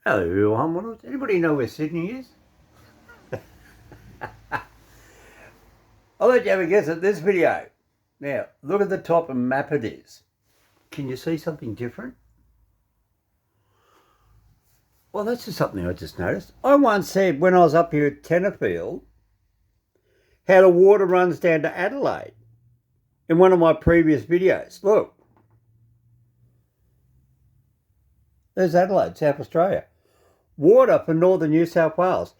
Hello, Homeowners. Anybody know where Sydney is? I'll let you have a guess at this video. Now, look at the top and map it is. Can you see something different? Well, that's just something I just noticed. I once said when I was up here at Tenterfield how the water runs down to Adelaide in one of my previous videos. Look. There's Adelaide, South Australia. Water for northern New South Wales.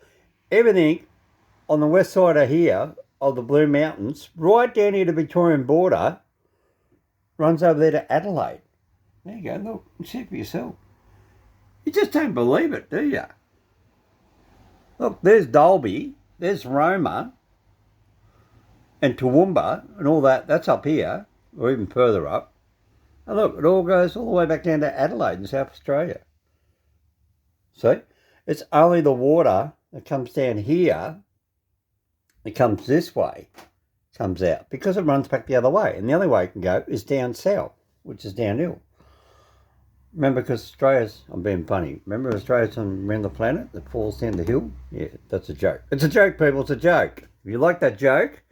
Everything on the west side of here, of the Blue Mountains, right down here to the Victorian border, runs over there to Adelaide. There you go, look, see it for yourself. You just don't believe it, do you? Look, there's Dalby, there's Roma, and Toowoomba, and all that, that's up here, or even further up. And look, it all goes all the way back down to Adelaide in South Australia. See? It's only the water that comes down here, it comes this way, comes out, because it runs back the other way. And the only way it can go is down south, which is downhill. Remember, because Australia's, I'm being funny, remember Australia's around the planet that falls down the hill? Yeah, that's a joke. It's a joke, people, it's a joke. If you like that joke,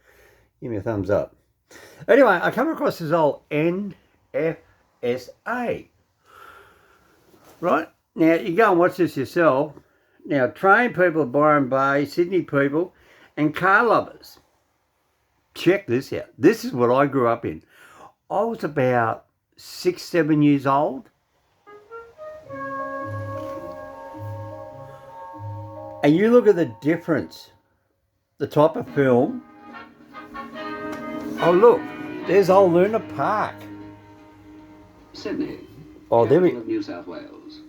give me a thumbs up. Anyway, I come across this old NFSA. Right? Now, you go and watch this yourself. Now, train people at Byron Bay, Sydney people, and car lovers. Check this out. This is what I grew up in. I was about 6, 7 years old. And you look at the difference. The type of film. Oh, look. There's old Luna Park. Sydney. Oh, there we go. New South Wales.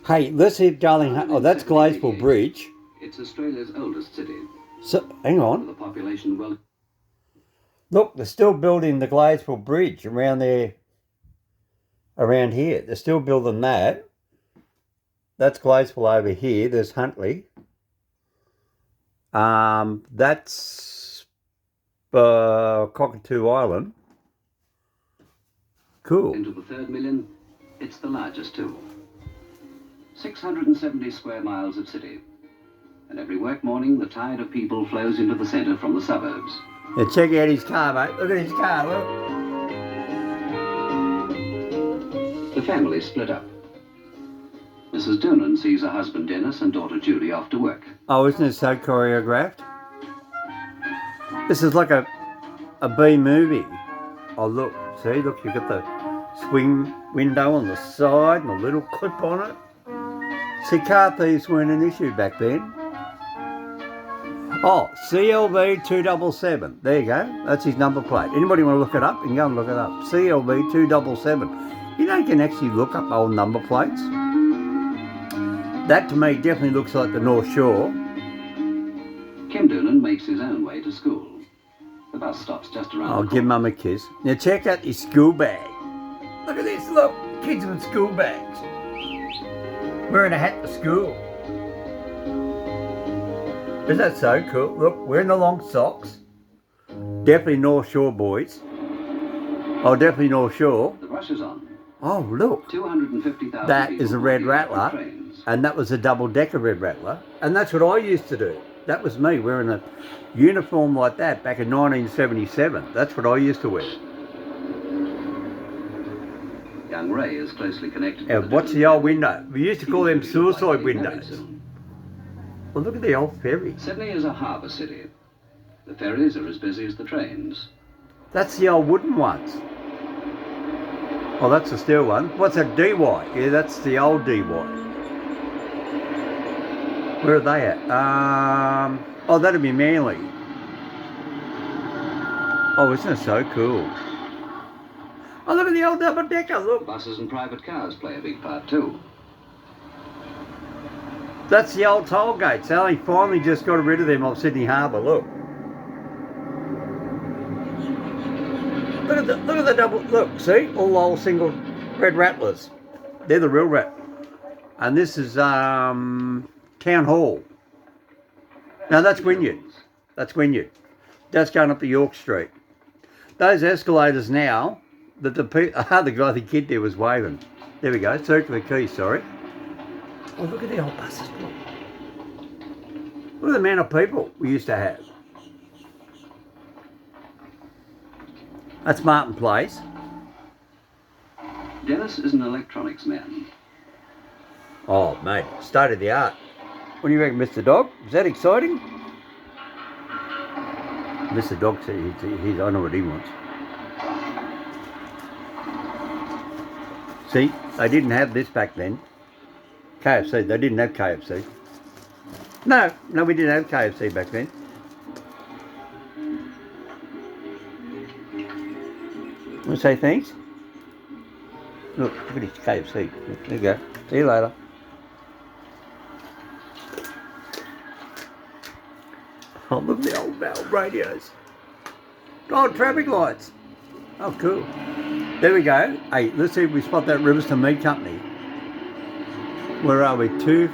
Hey, let's see if Darling... Oh, that's Gladesville Bridge. It's Australia's oldest city. So, hang on. The population well... Look, they're still building the Gladesville Bridge around there. Around here. They're still building that. That's Gladesville over here. There's Huntley. That's Cockatoo Island. Cool. Into the 3rd million, it's the largest too. 670 square miles of city. And every work morning, the tide of people flows into the centre from the suburbs. Yeah, check out his car, mate. Look at his car, look. The family split up. Mrs. Doonan sees her husband Dennis and daughter Judy off to work. Oh, isn't it so choreographed? This is like a B movie. Oh, look. See, look, you've got the swing window on the side and a little clip on it. See, car thieves weren't an issue back then. Oh, CLV 277. There you go. That's his number plate. Anybody want to look it up? You can go and look it up. CLV 277. You know, you can actually look up old number plates. That, to me, definitely looks like the North Shore. Kim Doonan makes his own way to school. The bus stops just around I'll give Mum a kiss. Now, check out his school bag. Look at this, look. Kids with school bags. Wearing a hat to school. Isn't that so cool? Look, wearing the long socks. Definitely North Shore, boys. Oh, definitely North Shore. The rush is on. Oh, look. 250,000 that is a Red Rattler. And that was a double-decker Red Rattler. And that's what I used to do. That was me wearing a uniform like that back in 1977. That's what I used to wear. Young Ray is closely connected. What's the old window? We used to call them suicide windows. Well, look at the old ferry. Sydney is a harbour city. The ferries are as busy as the trains. That's the old wooden ones. Oh, that's the steel one. What's that, DY? Yeah, that's the old DY. Where are they at? Oh, that'd be Manly. Oh, isn't it so cool? Oh, look at the old double decker, look. Buses and private cars play a big part too. That's the old toll gates. They only finally just got rid of them off Sydney Harbour, look. Look at the double, look, see? All the old single Red Rattlers. They're the real rat. And this is, Town Hall. Now that's Wynyard. That's Wynyard. That's going up to York Street. Those escalators now, that the guy, the kid there was waving. There we go, circular key, sorry. Oh, look at the old buses. Look at the amount of people we used to have. That's Martin Place. Dennis is an electronics man. Oh, mate, state of the art. What do you reckon, Mr. Dog? Is that exciting? Mr. Dog said I know what he wants. See, they didn't have this back then. KFC, they didn't have KFC. No, we didn't have KFC back then. Want to say thanks? Look at this KFC. There you go. See you later. Oh, look at the old radios. Oh, traffic lights. Oh, cool. There we go. Hey, let's see if we spot that Riverston Meat Company. Where are we? Two.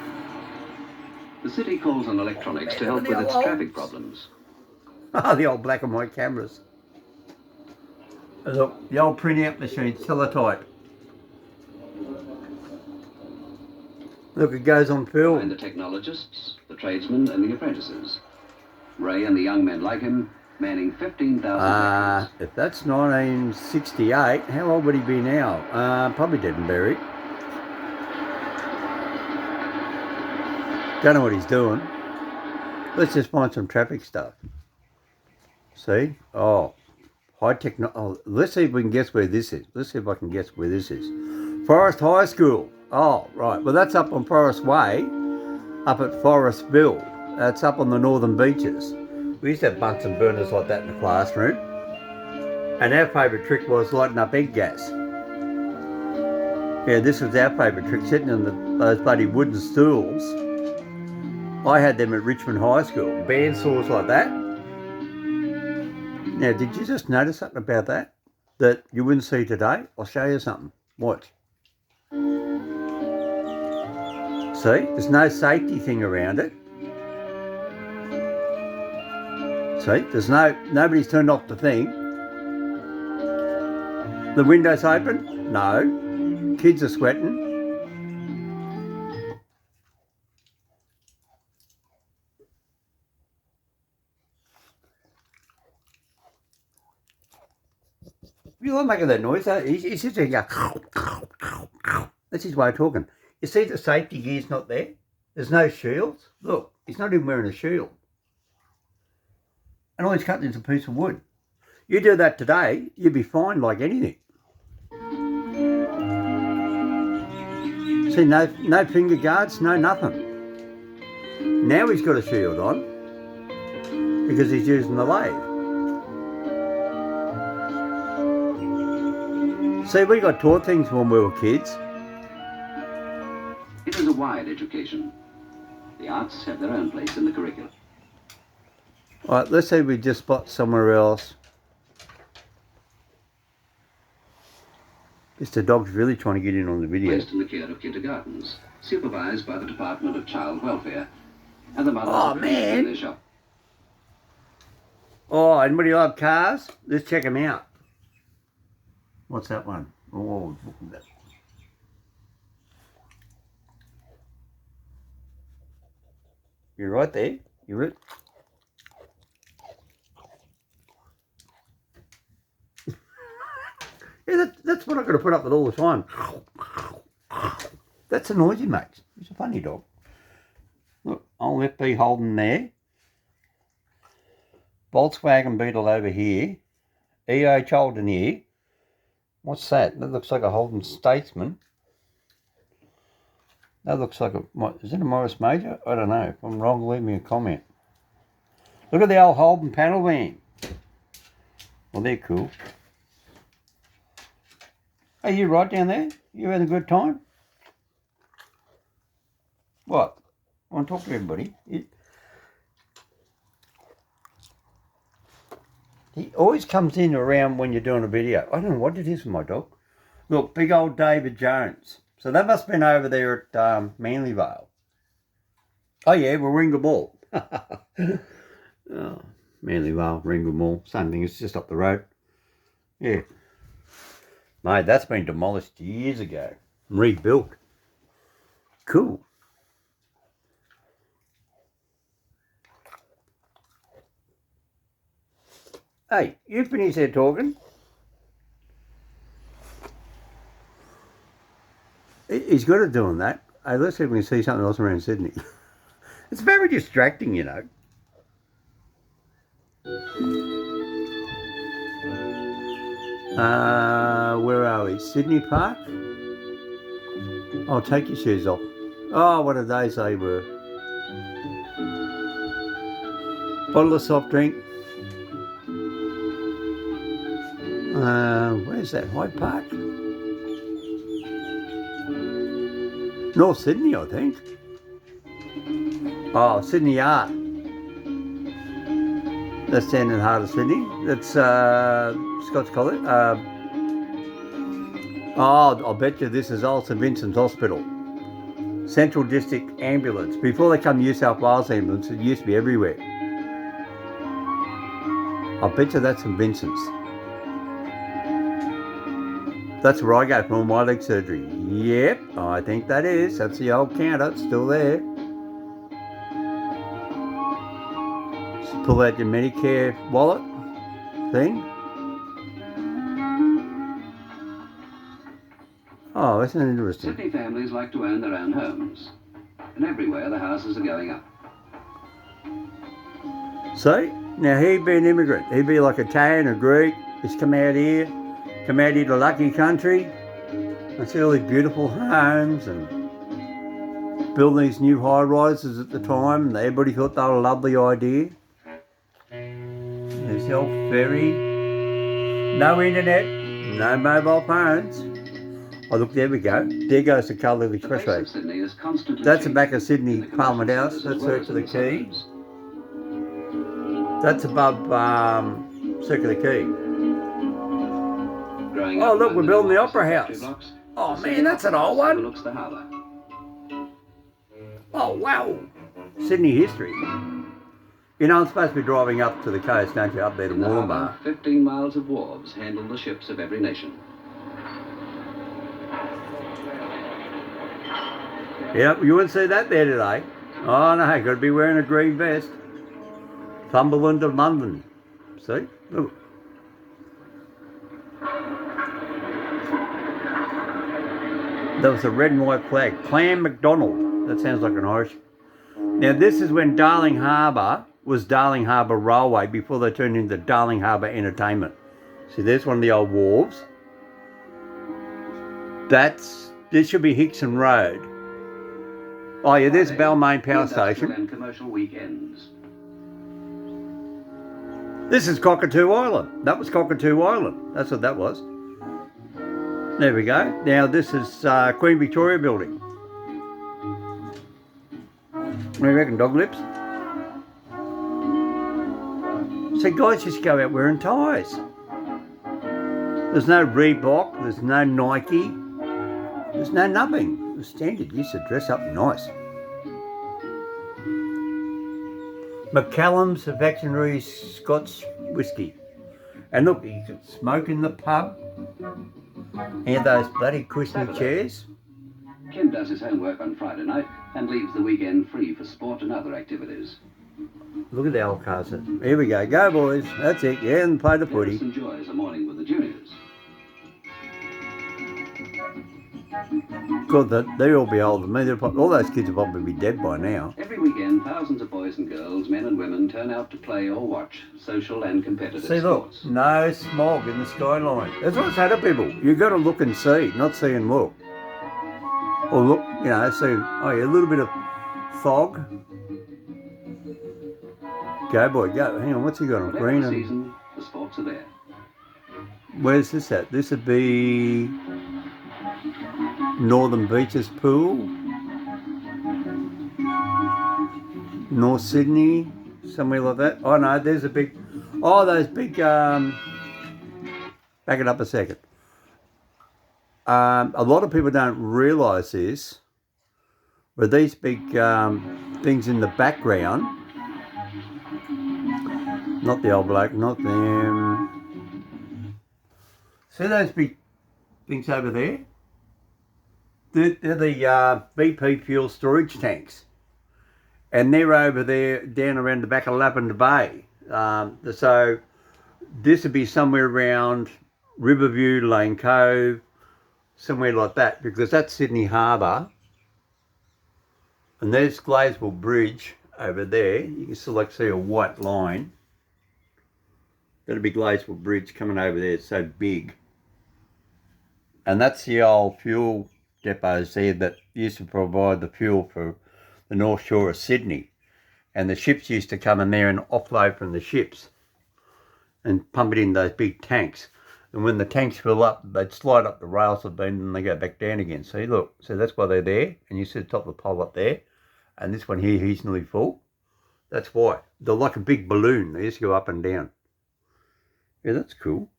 The city calls on electronics to help with its traffic problems. Oh, the old black and white cameras. Look, the old print-out machines, teletype. Look, it goes on film. And the technologists, the tradesmen and the apprentices. Ray and the young men like him, manning 15,000 if that's 1968, how old would he be now? Probably dead and buried. Don't know what he's doing. Let's just find some traffic stuff. See? Oh, high techno. Oh, let's see if we can guess where this is. Let's see if I can guess where this is. Forest High School. Oh, right. Well, that's up on Forest Way, up at Forestville. That's up on the northern beaches. We used to have Bunsen burners like that in the classroom. And our favourite trick was lighting up egg gas. Yeah, this was our favourite trick, sitting on those bloody wooden stools. I had them at Richmond High School, bandsaws like that. Now, did you just notice something about that you wouldn't see today? I'll show you something. Watch. See, there's no safety thing around it. See, there's nobody's turned off the thing. The window's open? No. Kids are sweating. You like making that noise? He's just going, that's his way of talking. You see the safety gear's not there? There's no shields. Look, he's not even wearing a shield. And all he's cutting is a piece of wood. You do that today, you'd be fined like anything. See, no finger guards, no nothing. Now he's got a shield on because he's using the lathe. See, we got taught things when we were kids. It is a wide education. The arts have their own place in the curriculum. All right, let's say we just spot somewhere else. Mr. Dog's really trying to get in on the video. Placed in the care of kindergartens, supervised by the Department of Child Welfare, and the mothers Oh, in man. their shop. Oh, anybody love cars? Let's check them out. What's that one? Oh, look at that. You're right there. You're right. Yeah, that's what I've got to put up with all the time. That's the noise he makes. He's a funny dog. Look, old FB Holden there. Volkswagen Beetle over here. EH Holden here. What's that? That looks like a Holden Statesman. That looks like is it a Morris Major? I don't know. If I'm wrong, leave me a comment. Look at the old Holden panel van. Well, they're cool. Are you right down there? You having a good time? What? I want to talk to everybody. He always comes in around when you're doing a video. I don't know what it is with my dog. Look, big old David Jones. So that must have been over there at Manly Vale. Oh yeah, we're Ringa Mall. Oh, Manly Vale, Ringa Mall. Same thing, it's just up the road. Yeah. Mate, that's been demolished years ago. Rebuilt. Cool. Hey, you finish there talking. He's good at doing that. Hey, let's see if we can see something else around Sydney. It's very distracting, you know. Where are we? Sydney Park? Oh, take your shoes off. Oh, what a days they were. Bottle of soft drink. Where's that? Hyde Park? North Sydney, I think. Oh, Sydney Art. That's down in the heart of Sydney. That's Scott's College. I'll bet you this is old St Vincent's Hospital. Central District Ambulance. Before they come New South Wales Ambulance, it used to be everywhere. I'll bet you that's St Vincent's. That's where I go for all my leg surgery. Yep, I think that is. That's the old counter. It's still there. Just pull out your Medicare wallet thing. Oh, isn't it interesting? Sydney families like to own their own homes, and everywhere the houses are going up. See? Now he'd be an immigrant. He'd be like Italian or Greek. He's come out here to lucky country. I see all these beautiful homes and building these new high rises at the time. And everybody thought they were a lovely idea. There's the old ferry. No internet, no mobile phones. Oh look, there we go. There goes the Cullery Expressway. That's the back of Sydney Parliament House. That's Circular Quay. That's above Circular Quay. Oh look, we're building the Opera House. Oh man, that's an old one. Oh wow. Sydney history. You know, I'm supposed to be driving up to the coast, don't you, up there to Wollongbar. 15 miles of wharves handle the ships of every nation. Yep, you wouldn't see that there today. Oh no, got to be wearing a green vest. Cumberland to London. See? Look. There was a red and white flag. Clan MacDonald. That sounds like an Irish. Now this is when Darling Harbour was Darling Harbour Railway before they turned into Darling Harbour Entertainment. See, there's one of the old wharves. This should be Hickson Road. Oh yeah, there's Balmain Power Station. And commercial weekends. This is Cockatoo Island. That was Cockatoo Island. That's what that was. There we go. Now this is Queen Victoria Building. What do you reckon, dog lips? So guys just go out wearing ties. There's no Reebok, there's no Nike, there's no nothing. The standard used to dress up nice. McCallum's Affectionary Scotch Whisky. And look, you can smoke in the pub. And those bloody cushiony chairs. Kim does his homework on Friday night and leaves the weekend free for sport and other activities. Look at the old cars. Here we go. Go boys. That's it. Yeah, and play the footy. Dennis enjoys a morning with the juniors. God, they'll all be older than me. All those kids will probably be dead by now. Every weekend, thousands of boys and girls, men and women, turn out to play or watch social and competitive See, look, sports. no smog in the skyline. That's what I say to people. You've got to look and see, not see and look. Or look, you know, see, oh yeah, a little bit of fog. Go boy, go. Hang on, what's he got on? Whatever Green the and... season, the sports are there. Where's this at? This would be Northern Beaches Pool. North Sydney, somewhere like that. Oh no, there's a big, oh those big, back it up a second. A lot of people don't realise this, but these big things in the background, not the old bloke, not them. See those big things over there? They're the BP fuel storage tanks. And they're over there, down around the back of Lavender Bay. So This would be somewhere around Riverview, Lane Cove, somewhere like that, because that's Sydney Harbour. And there's Glazeville Bridge over there. You can still like see a white line. That'll be Glazeville Bridge coming over there. It's so big. And that's the old fuel depots there that used to provide the fuel for the North Shore of Sydney. And the ships used to come in there and offload from the ships and pump it in those big tanks. And when the tanks fill up, they'd slide up the rails of the beam and they go back down again. See, look, so that's why they're there. And you see the top of the pole up there. And this one here, he's nearly full. That's why. They're like a big balloon. They just go up and down. Yeah, that's cool.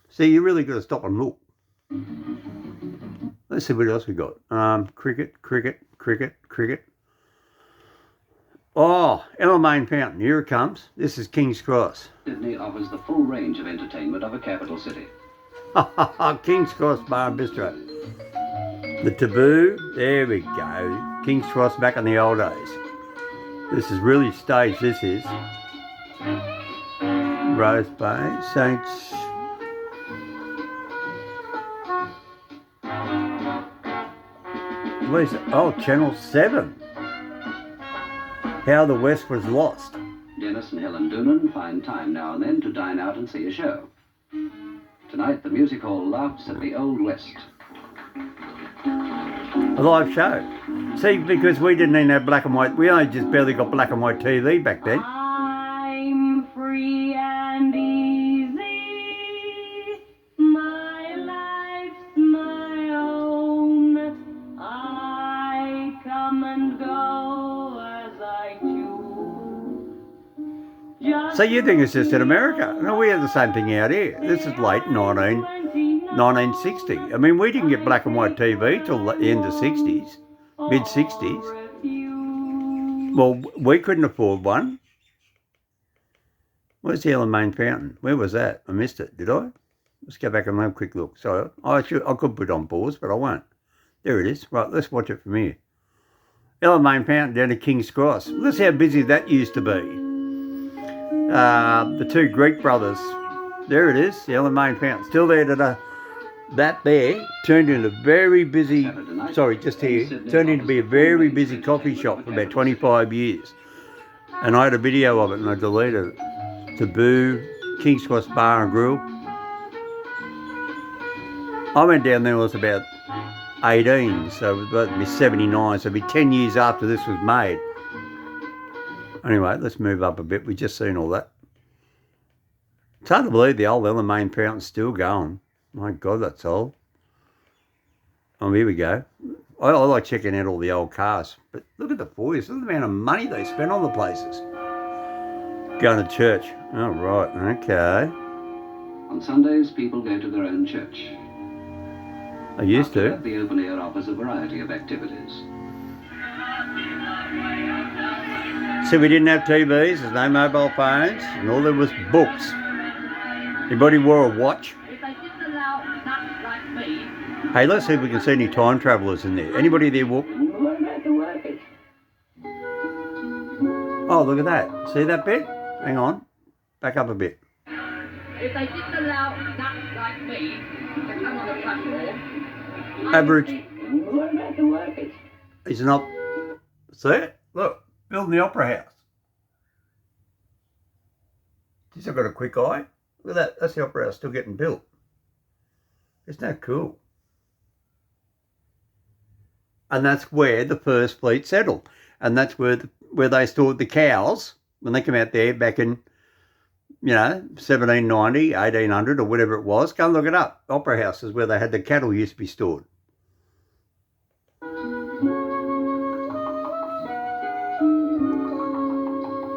See, you really got to stop and look. Let's see what else we got. Cricket. Oh, Ellermain Fountain. Here it comes. This is King's Cross. Sydney offers the full range of entertainment of a capital city. King's Cross Bar and Bistro. The Taboo. There we go. King's Cross back in the old days. This is really staged, this is. Rose Bay, Saints. Where's it? Oh, Channel 7. How the West Was Lost. Dennis and Helen Doonan find time now and then to dine out and see a show. Tonight, the music hall laughs at the Old West. A live show. See, because we didn't even have black and white. We only just barely got black and white TV back then. I'm free and easy. My life's my own. I come and go as I choose. So you think it's just in America? No, we have the same thing out here. This is late 1960. I mean, we didn't get black and white TV till the end of the 60s, mid 60s. Well, we couldn't afford one. Where's the Ellermain Fountain? Where was that? I missed it, did I? Let's go back and have a quick look. Sorry, I could put it on pause, but I won't. There it is. Right, let's watch it from here. Ellermain Fountain down at King's Cross. Let's see how busy that used to be. The two Greek brothers. There it is, the Ellermain Fountain. Still there today. That there turned into very busy, sorry, just here, turned into be a very busy coffee shop for about 25 years. And I had a video of it and I deleted it. Taboo, King's Cross Bar and Grill. I went down there when I was about 18, so it was about to be 79, so it'd be 10 years after this was made. Anyway, let's move up a bit. We've just seen all that. It's hard to believe the old Ellermain Fountain's still going. My God, that's old. Oh, here we go. I like checking out all the old cars. But look at the boys. Look at the amount of money they spend on the places. Going to church. Oh, right. Okay. On Sundays, people go to their own church. I used After to. that, the open air offers a variety of activities. So we didn't have TVs. There's no mobile phones. And all there was books. Anybody wore a watch? Hey, let's see if we can see any time travellers in there. Anybody there walk? What about the workers? Oh, look at that. See that bit? Hang on. Back up a bit. If they didn't allow nuts like me to come on the platform, Average. What about the workers? He's not. See it? Look. Building the Opera House. Geez, I've got a quick eye. Look at that. That's the Opera House still getting built. Isn't that cool? And that's where the first fleet settled. And that's where they stored the cows when they came out there back in, 1790, 1800 or whatever it was. Go and look it up. Opera House is where they had the cattle used to be stored.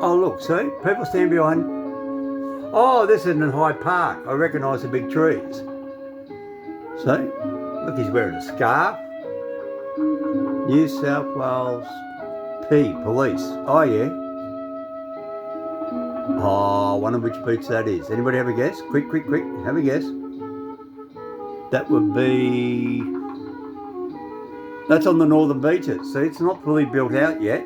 Oh, look, see? People stand behind. Oh, this is in Hyde Park. I recognise the big trees. See? Look, he's wearing a scarf. New South Wales Police. Oh, yeah. Oh, I wonder which beach that is. Anybody have a guess? Quick. Have a guess. That would be... That's on the northern beaches. See, it's not fully built out yet.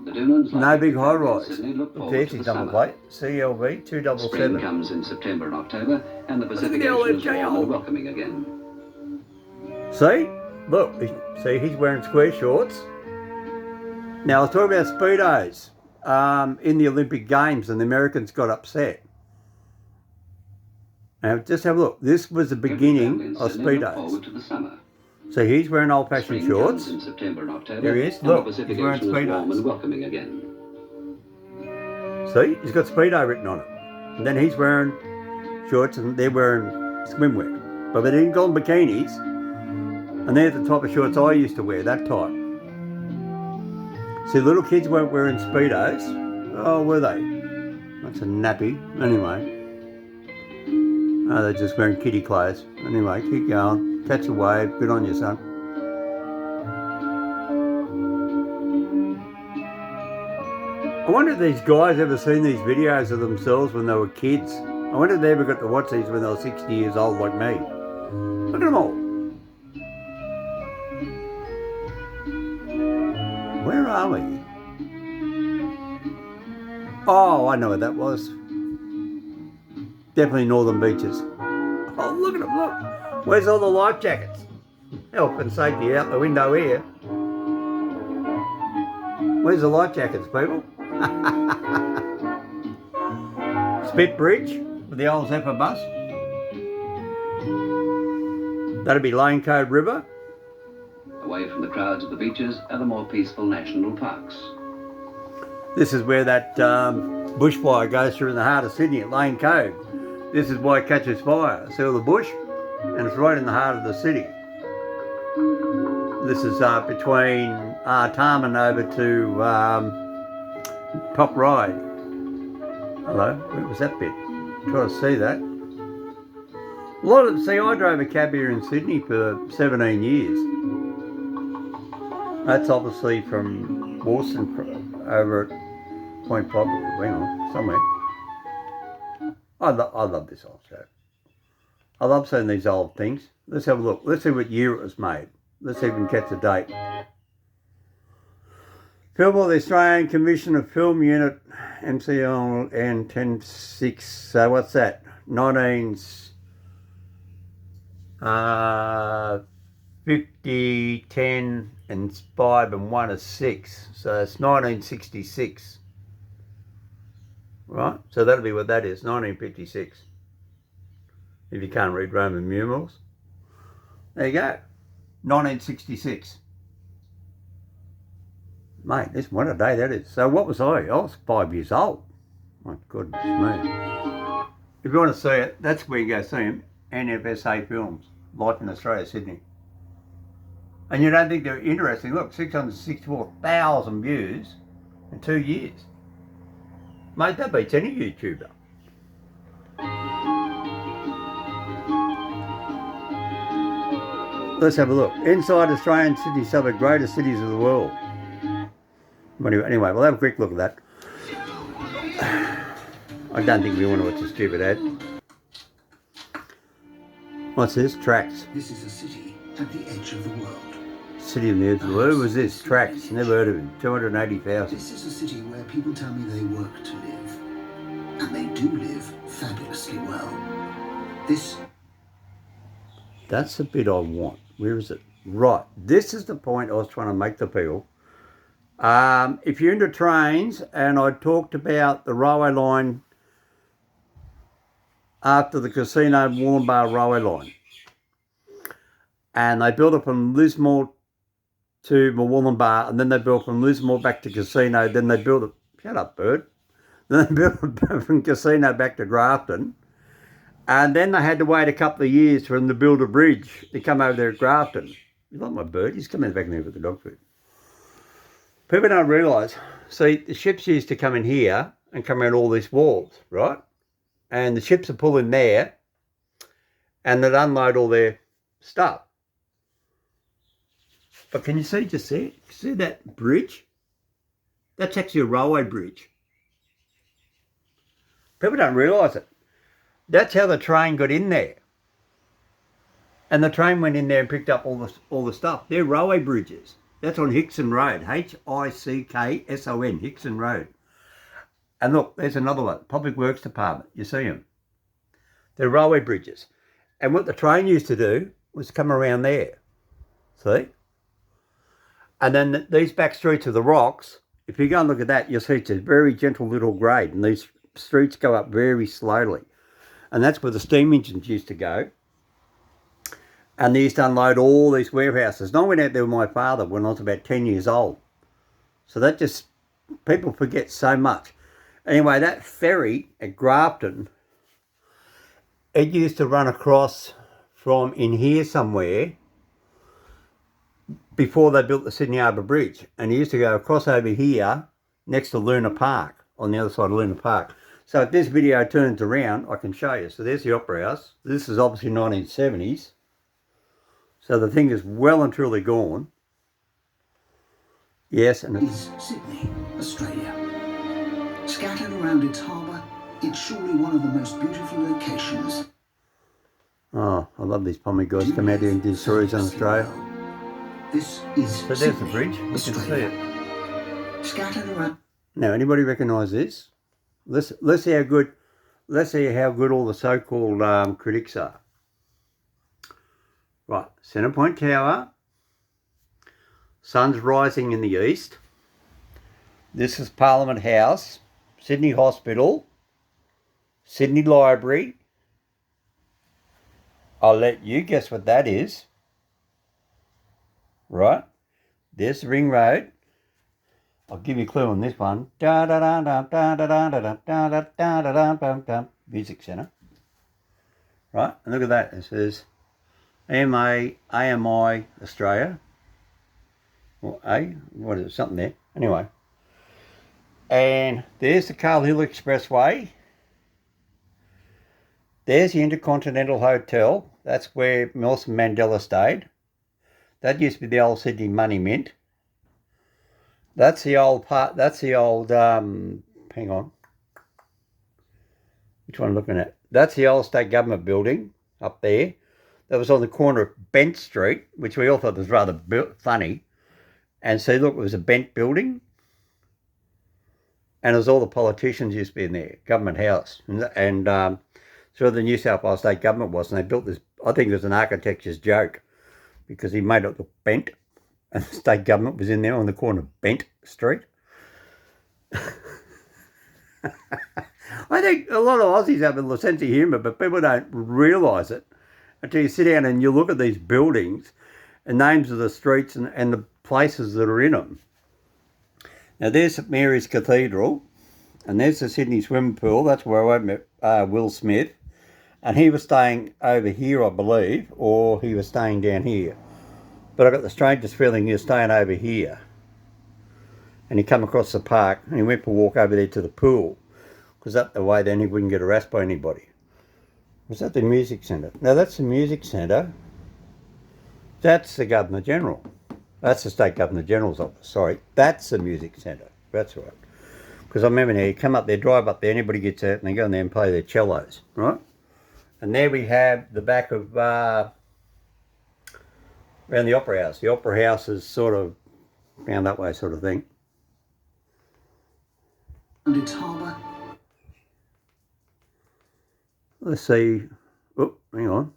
The Doonans, like No big every high family in rise. Sydney, look Look, forward there's to his the number summer. plate. CLV Spring 277. comes in September and October, and the Pacific the Ocean is LFJO. warm and welcoming again. See? Look, see, he's wearing square shorts. Now, I was talking about Speedos in the Olympic Games, and the Americans got upset. Now, just have a look. This was the Every beginning family in of Sydney look Speedos. forward to the summer. So he's wearing old-fashioned Spring shorts. comes in September and October, There he is. and Look, the Pacific he's wearing Ocean is warm Speedos. and welcoming again. See, he's got Speedo written on it. And then he's wearing shorts, and they're wearing swimwear. But they didn't call them bikinis. And they're the type of shorts I used to wear, that type. See, little kids weren't wearing Speedos. Oh, were they? That's a nappy. Anyway. Oh, they're just wearing kiddie clothes. Anyway, keep going. Catch a wave. Good on you, son. I wonder if these guys ever seen these videos of themselves when they were kids. I wonder if they ever got to watch these when they were 60 years old like me. Look at them all. Where are we? Oh, I know what that was. Definitely Northern Beaches. Oh, look at them, look. Where's all the life jackets? Health and safety out the window here. Where's the life jackets, people? Spit Bridge with the old Zephyr bus. That'll be Lane Cove River. Away from the crowds of the beaches are the more peaceful national parks. This is where that bushfire goes through in the heart of Sydney at Lane Cove. This is why it catches fire. See all the bush? And it's right in the heart of the city. This is between Tarman over to Top Ride. Hello, where was that bit? Try to see that. See, I drove a cab here in Sydney for 17 years. That's obviously from Mawson over at Point Pop. Hang on, somewhere. I love this old show. I love seeing these old things. Let's have a look. Let's see what year it was made. Let's see if we can catch the date. Film of the Australian Commission of Film Unit, MCL and 10.6. So what's that? 50, 10 and 5 and 1 is 6. So it's 1966. Right? So that'll be what that is, 1956. If you can't read Roman numerals. There you go. 1966. Mate, what a day that is. So what was I? I was 5 years old. My goodness me. If you want to see it, that's where you go see them. NFSA Films. Life in Australia, Sydney. And you don't think they're interesting. Look, 664,000 views in 2 years. Mate, that beats any YouTuber. Let's have a look. Inside Australian Sydney, some of the greatest cities of the world. Anyway, we'll have a quick look at that. I don't think we want to watch a stupid ad. What's this? Tracks. This is a city at the edge of the world. City of the edge of the world. Who was this? Tracks. Never heard of him. 280,000. This is a city where people tell me they work to live. And they do live fabulously well. That's the bit I want. Where is it? Right. This is the point I was trying to make to people. If you're into trains, and I talked about the railway line after the Casino Wollongbar railway line. And they built it from Lismore to Wollongbar, and then they built from Lismore back to Casino, then they built it, shut up bird, then they built it from Casino back to Grafton, and then they had to wait a couple of years for them to build a bridge to come over there at Grafton. You like my bird? He's coming back in there with the dog food. People don't realise, see, the ships used to come in here and come around all these walls, right? And the ships would pull in there and they'd unload all their stuff. But can you see, just see it? See that bridge? That's actually a railway bridge. People don't realise it. That's how the train got in there. And the train went in there and picked up all the stuff. They're railway bridges. That's on Hickson Road. Hickson, Hickson Road. And look, there's another one. Public Works Department. You see them. They're railway bridges. And what the train used to do was come around there. See? And then these back streets of the rocks, if you go and look at that, you'll see it's a very gentle little grade. And these streets go up very slowly. And that's where the steam engines used to go. And they used to unload all these warehouses. And I went out there with my father when I was about 10 years old. So that just, people forget so much. Anyway, that ferry at Grafton, it used to run across from in here somewhere before they built the Sydney Harbour Bridge. And it used to go across over here next to Luna Park, on the other side of Luna Park. So if this video turns around, I can show you. So there's the Opera House. This is obviously 1970s. So the thing is well and truly gone. Yes, and Is Sydney, Australia. Scattered around its harbour, it's surely one of the most beautiful locations. Oh, I love these pommy guys come out here and do stories on Australia. This is So there's Sydney, the bridge, you can see Australia. it. Scattered around. Now, anybody recognise this? Let's see how good all the so-called critics are. Right, Centrepoint Tower. Sun's rising in the east. This is Parliament House, Sydney Hospital, Sydney Library. I'll let you guess what that is. Right, there's the Ring Road. I'll give you a clue on this one. Music Centre. Right, and look at that. It says AMI Australia. Or A, what is it? Something there. Anyway. And there's the Carl Hill Expressway. There's the Intercontinental Hotel. That's where Nelson Mandela stayed. That used to be the old Sydney Money Mint. That's the old part, hang on. Which one am I looking at? That's the old state government building up there. That was on the corner of Bent Street, which we all thought was rather funny. And see, look, it was a Bent building. And there's all the politicians used to be in there, Government House. And so the New South Wales state government was, and they built this, I think it was an architecture's joke, because he made it look bent. And the state government was in there on the corner of Bent Street. I think a lot of Aussies have a sense of humour, but people don't realise it until you sit down and you look at these buildings and names of the streets and the places that are in them. Now there's St Mary's Cathedral, and there's the Sydney swimming pool. That's where I met Will Smith, and he was staying over here, I believe, or he was staying down here. But I got the strangest feeling he was staying over here. And he come across the park and he went for a walk over there to the pool, because that the way then he wouldn't get harassed by anybody. Was that the Music Centre? No, that's the Music Centre. That's the Governor General. That's the State Governor General's office, sorry. That's the Music Centre. That's right. Because I remember now, you come up there, drive up there, anybody gets out and they go in there and play their cellos, right? And there we have the back of, around the Opera House. The Opera House is sort of round that way sort of thing. And its harbour. Let's see. Oh, hang on.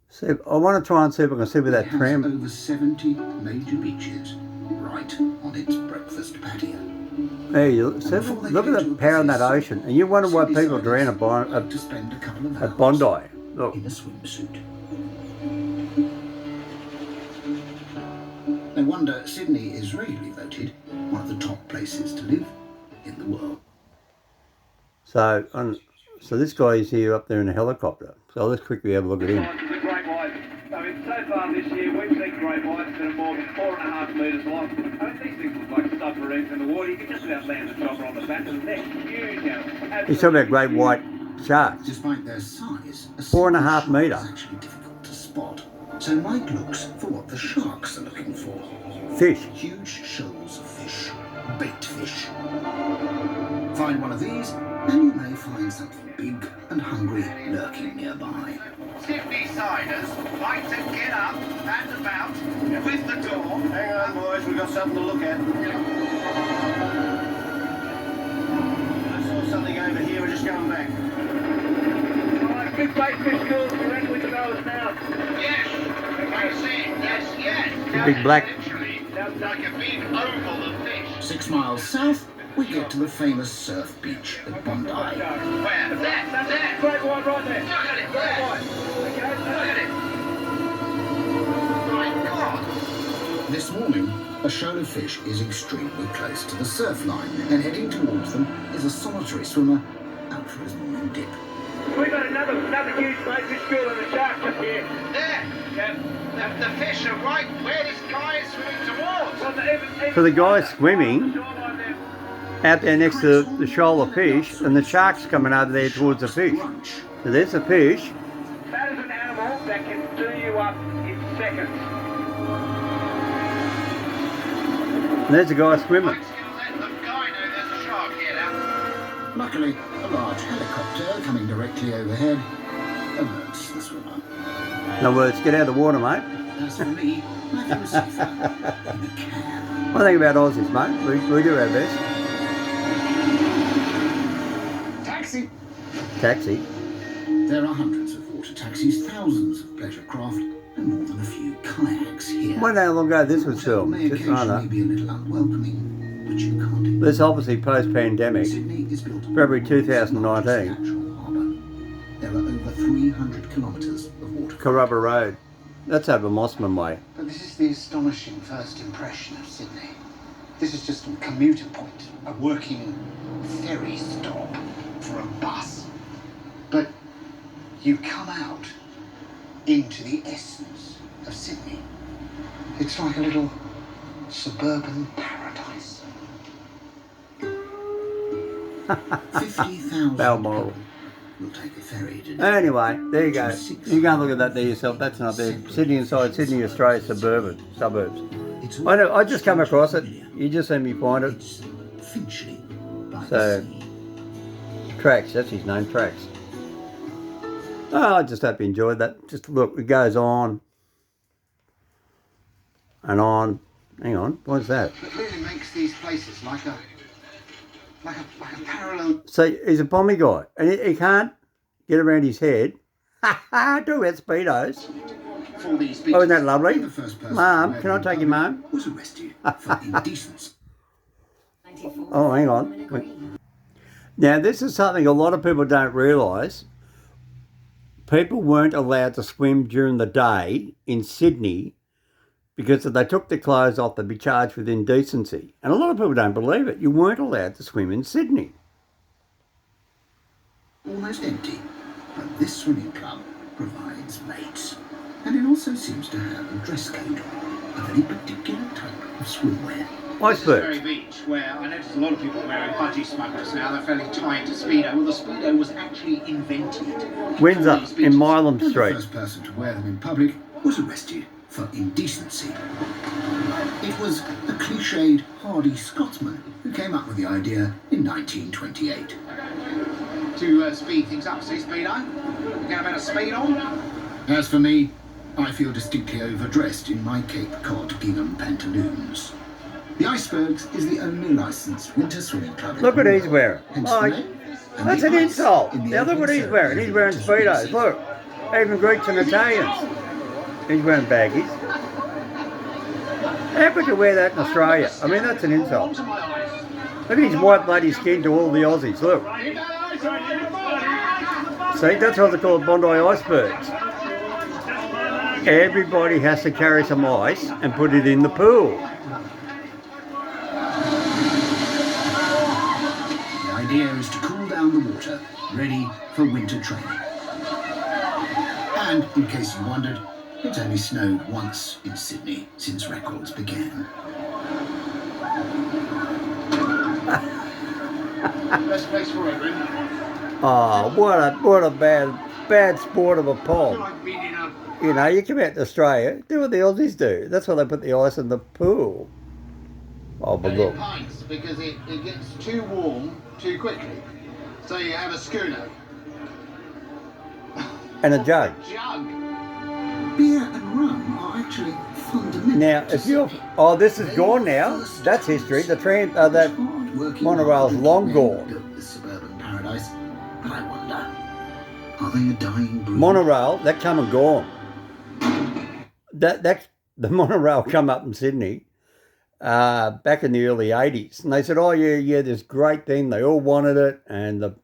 See, I want to try and see if I can see where that It has tram. over 70 major beaches right on its breakfast patio. Hey, look at the power in that ocean, and you wonder why people drown To spend a couple of at hours Bondi. Look, in a swimsuit. No wonder Sydney is regularly voted one of the top places to live in the world. so this guy is here up there in a helicopter. So let's quickly have a look at him. The great white. I mean, so far this year we've seen great whites that are more than 4.5 metres long. I mean, these things look like submarines in the water. You can just about land a chopper on the back of them. They're huge now. He's talking about great white sharks. Despite their size, a 4.5 metre. is actually difficult to spot. So Mike looks for what the sharks are looking for. Fish. Huge shoals of fish. Bait fish. Find one of these, and you may find something big and hungry lurking nearby. Sydney-siders like to get up and about with the door. Hang on, boys, we've got something to look at. I saw something over here, we're just going back. Alright, big bait fish schools, we reckon we can go now. Yes, I see, yes. Big black. Literally, like a big oval of fish. 6 miles south, we get to the famous surf beach at Bondi. Where? There! Great one right there. Look at it, great one. Okay, look at it. My God! This morning, a shoal of fish is extremely close to the surf line, and heading towards them is a solitary swimmer out for his morning dip. We've got another huge bait fish school and a shark just here. There! The fish are right where this guy is swimming towards. So the guy's swimming out there next to the shoal of fish, and the shark's coming over there towards the fish. So there's a fish. That is an animal that can do you up in seconds. And there's a guy swimming. Let the guy know there's a shark here now. Luckily, a large helicopter coming directly overhead alerts the swimmer. In other words, get out of the water, mate. As for me, I feel safer in a cab. One thing about Aussies, mate, we do our best. Taxi! Taxi. There are hundreds of water taxis, thousands of pleasure craft, and more than a few kayaks here. Wonder how long ago this was Hotel filmed. may Just occasionally rather. be a little unwelcoming, but you can't ignore. This obviously post-pandemic. Sydney is built February on the world's 2019. largest natural harbour. There are over 300 kilometres of water. Carrubba Road. That's over Mossman Way. But this is the astonishing first impression of Sydney. This is just a commuter point, a working ferry stop for a bus. But you come out into the essence of Sydney. It's like a little suburban paradise. 50,000 Balmoral. people will take a ferry today. Anyway, there you go. You go and look at that there yourself. That's not there. Sydney inside Sydney, Australia, suburbs. It's I know. I just come across it. You just seen me find it. It's Finchley by So- the sea. Trax. That's his name. Trax. Oh, I just hope you enjoyed that. Just look, it goes on and on. Hang on. What's that? It really makes these places like a parallel. So he's a pommy guy, and he can't get around his head. Ha ha! Talk about speedos. For these Oh, isn't that lovely? the first person Mum, to can I wear them take you, in Mum? public was arrested for indecency. Oh, hang on. Now, this is something a lot of people don't realise. People weren't allowed to swim during the day in Sydney because if they took their clothes off, they'd be charged with indecency. And a lot of people don't believe it. You weren't allowed to swim in Sydney. Almost empty, but this swimming club provides mates. And it also seems to have a dress code, a very particular type of swimwear. This is the very Icebergs. beach where I noticed a lot of people wearing budgie smugglers now. They're fairly tied to Speedo. Well, the Speedo was actually invented. Windsor for these in beaches. Milam And the Street. first person to wear them in public was arrested for indecency. It was a cliched, hardy Scotsman who came up with the idea in 1928. To speed things up, see Speedo? Get a bit of speed on. As for me, I feel distinctly overdressed in my Cape Cod gingham pantaloons. The Icebergs is the only licensed winter swimming club in Look the what he's world, wearing. hence Like, the name. And that's the an ice insult. in the Now look what opening he's wearing. He's wearing ceremony of the Speedos. Look. Even Greeks and Italians. He's wearing baggies. How could you wear that in Australia? I mean, that's an insult. Look at his white bloody skin to all the Aussies. Look. See, that's why they call it Bondi Icebergs. Everybody has to carry some ice and put it in the pool. The idea is to cool down the water, ready for winter training. And, in case you wondered, it's only snowed once in Sydney since records began. Best place for it, really. Oh, what a bad sport of a pond. Like being in a You know, you come out to Australia, do what the Aussies do. That's why they put the ice in the pool. Oh, but and look. in pints because it gets too warm too quickly. So you have a schooner. and a jug. Beer and rum are actually fundamental. Now, if you're... Oh, this is gone now. That's history. The train... that monorail's long gone. The suburban paradise. But I wonder, are they a dying breed? Monorail, that come and gone. The monorail come up in Sydney back in the early 80s. And they said, oh, yeah, this great thing. They all wanted it. And the